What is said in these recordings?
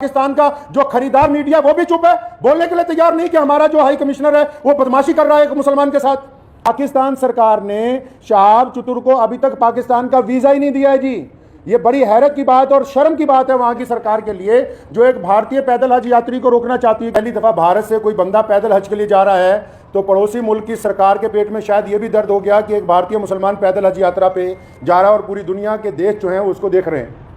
पाकिस्तान का जो खरीदार मीडिया वो भी चुप है, बोलने के लिए तैयार नहीं कि हमारा जो हाई कमिश्नर है वो बदमाशी कर रहा है एक मुसलमान के साथ। पाकिस्तान सरकार ने शहाब चतुर को अभी तक पाकिस्तान का वीजा ही नहीं दिया है जी। ये बड़ी हैरत की बात और शर्म की बात है वहां की सरकार के लिए, जो एक भारतीय पैदल हज यात्री को रोकना चाहती है। पहली दफा भारत से कोई बंदा पैदल हज के लिए जा रहा है तो पड़ोसी मुल्क की सरकार के पेट में शायद ये भी दर्द हो गया कि एक भारतीय मुसलमान पैदल हज यात्रा पे जा रहा है और पूरी दुनिया के देश जो हैं उसको देख रहे हैं।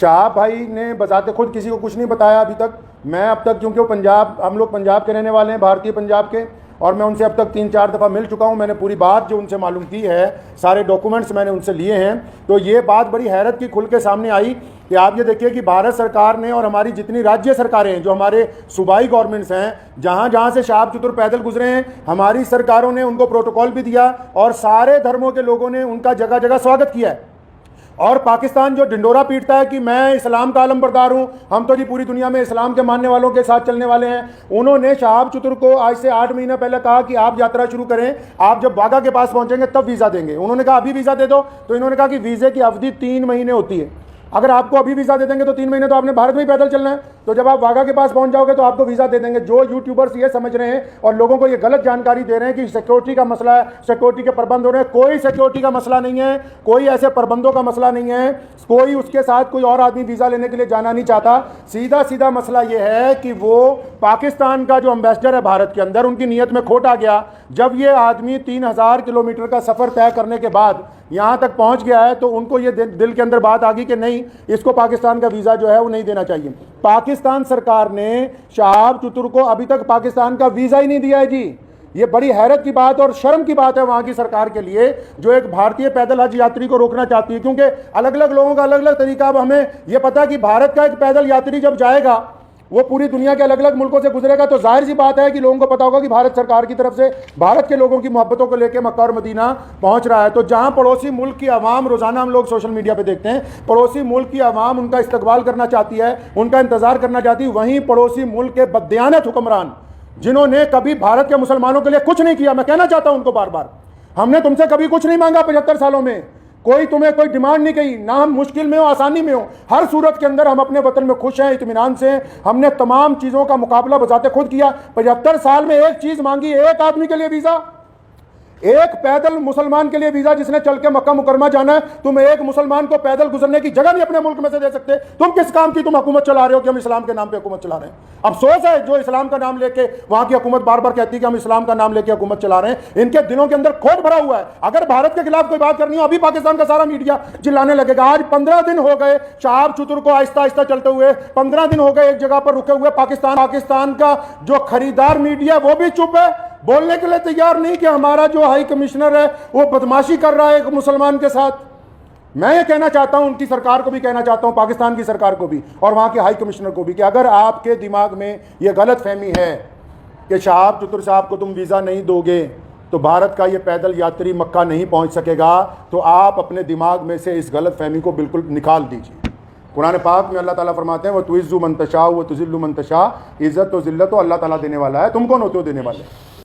शहाब भाई ने बजाते खुद किसी को कुछ नहीं बताया अभी तक। मैं अब तक, क्योंकि वो पंजाब, हम लोग पंजाब के रहने वाले हैं, भारतीय पंजाब के, और मैं उनसे अब तक 3-4 दफ़ा मिल चुका हूं। मैंने पूरी बात जो उनसे मालूम की है, सारे डॉक्यूमेंट्स मैंने उनसे लिए हैं। तो ये बात बड़ी हैरत की खुल के सामने आई कि आप ये देखिए कि भारत सरकार ने और हमारी जितनी राज्य सरकारें हैं, जो हमारे सूबाई गवर्नमेंट्स हैं, जहाँ जहाँ से शहाब चतुर पैदल गुजरे हैं, हमारी सरकारों ने उनको प्रोटोकॉल भी दिया और सारे धर्मों के लोगों ने उनका जगह जगह स्वागत किया है। और पाकिस्तान जो ढिंडोरा पीटता है कि मैं इस्लाम का आलमबरदार हूं, हम तो जी पूरी दुनिया में इस्लाम के मानने वालों के साथ चलने वाले हैं, उन्होंने शहाब चतुर को आज से 8 महीने पहले कहा कि आप यात्रा शुरू करें, आप जब वाघा के पास पहुंचेंगे तब वीज़ा देंगे। उन्होंने कहा अभी वीज़ा दे दो, तो इन्होंने कहा कि वीज़े की अवधि 3 महीने होती है। अगर आपको अभी वीज़ा दे देंगे तो 3 महीने तो आपने भारत में ही पैदल चलना है, तो जब आप वाघा के पास पहुंच जाओगे तो आपको वीज़ा दे देंगे। जो यूट्यूबर्स ये समझ रहे हैं और लोगों को ये गलत जानकारी दे रहे हैं कि सिक्योरिटी का मसला है, सिक्योरिटी के प्रबंध हो रहे हैं, कोई सिक्योरिटी का मसला नहीं है, कोई ऐसे प्रबंधों का मसला नहीं है, कोई उसके साथ कोई और आदमी वीज़ा लेने के लिए जाना नहीं चाहता। सीधा सीधा मसला ये है कि वो पाकिस्तान का जो एम्बेसडर है भारत के अंदर, उनकी नीयत में खोट आ गया। जब ये आदमी 3000 किलोमीटर का सफ़र तय करने के बाद यहाँ तक पहुँच गया है तो उनको ये दिल के अंदर बात आ गई कि नहीं, इसको पाकिस्तान का वीज़ा जो है वो नहीं देना चाहिए। पाकिस्तान सरकार ने शहाब चतुर को अभी तक पाकिस्तान का वीज़ा ही नहीं दिया है जी। ये बड़ी हैरत की बात और शर्म की बात है वहाँ की सरकार के लिए, जो एक भारतीय पैदल हज यात्री को रोकना चाहती है। क्योंकि अलग अलग लोगों का अलग अलग तरीका। अब हमें ये पता है कि भारत का एक पैदल यात्री जब जाएगा वो पूरी दुनिया के अलग अलग मुल्कों से गुजरेगा, तो जाहिर सी बात है कि लोगों को पता होगा कि भारत सरकार की तरफ से भारत के लोगों की मोहब्बतों को लेकर मक्का और मदीना पहुंच रहा है। तो जहां पड़ोसी मुल्क की आवाम, रोजाना हम लोग सोशल मीडिया पे देखते हैं, पड़ोसी मुल्क की आवाम उनका इस्तकबाल करना चाहती है, उनका इंतजार करना चाहती है, वहीं पड़ोसी मुल्क के बददियानत हुक्मरान, जिन्होंने कभी भारत के मुसलमानों के लिए कुछ नहीं किया, मैं कहना चाहता हूं उनको बार बार, हमने तुमसे कभी कुछ नहीं मांगा 75 सालों में, कोई तुम्हें कोई डिमांड नहीं की, ना हम मुश्किल में हो आसानी में हो, हर सूरत के अंदर हम अपने वतन में खुश हैं, इत्मीनान से। हमने तमाम चीज़ों का मुकाबला बजाते खुद किया। 75 साल में एक चीज़ मांगी, एक आदमी के लिए वीज़ा, एक पैदल मुसलमान के लिए वीज़ा जिसने चल के मक्का मुकरमा जाना है। तुम एक मुसलमान को पैदल गुजरने की जगह नहीं अपने मुल्क में से दे सकते। तुम किस काम की तुम हुकूमत चला रहे हो कि हम इस्लाम के नाम पे हुकूमत चला रहे हैं? अफसोस है जो इस्लाम का नाम लेके वहां की हुकूमत बार बार कहती है कि हम इस्लाम का नाम लेके हुकूमत चला रहे हैं। इनके दिलों के अंदर खोट भरा हुआ है। अगर भारत के खिलाफ कोई बात करनी हो, अभी पाकिस्तान का सारा मीडिया चिल्लाने लगेगा। आज 15 दिन हो गए शहाब चतुर को आहिस्ता आहिस्ता चलते हुए, 15 दिन हो गए एक जगह पर रुके हुए। पाकिस्तान का जो खरीदार मीडिया वो भी चुप है, बोलने के लिए तैयार नहीं कि हमारा जो हाई कमिश्नर है वो बदमाशी कर रहा है एक मुसलमान के साथ। मैं ये कहना चाहता हूं, उनकी सरकार को भी कहना चाहता हूं, पाकिस्तान की सरकार को भी और वहां के हाई कमिश्नर को भी, कि अगर आपके दिमाग में ये गलत फहमी है कि शहाब चतुर साहब को तुम वीज़ा नहीं दोगे तो भारत का ये पैदल यात्री मक्का नहीं पहुंच सकेगा, तो आप अपने दिमाग में से इस गलत फहमी को बिल्कुल निकाल दीजिए। कुरान पाक में अल्लाह ताला फरमाते हैं, वो तुइज़्ज़ु मन तशा व तुज़िल्लु मन तशा, इज़्ज़त और ज़िल्लत तो अल्लाह ताला देने वाला है, तुम कौन होते हो देने वाले?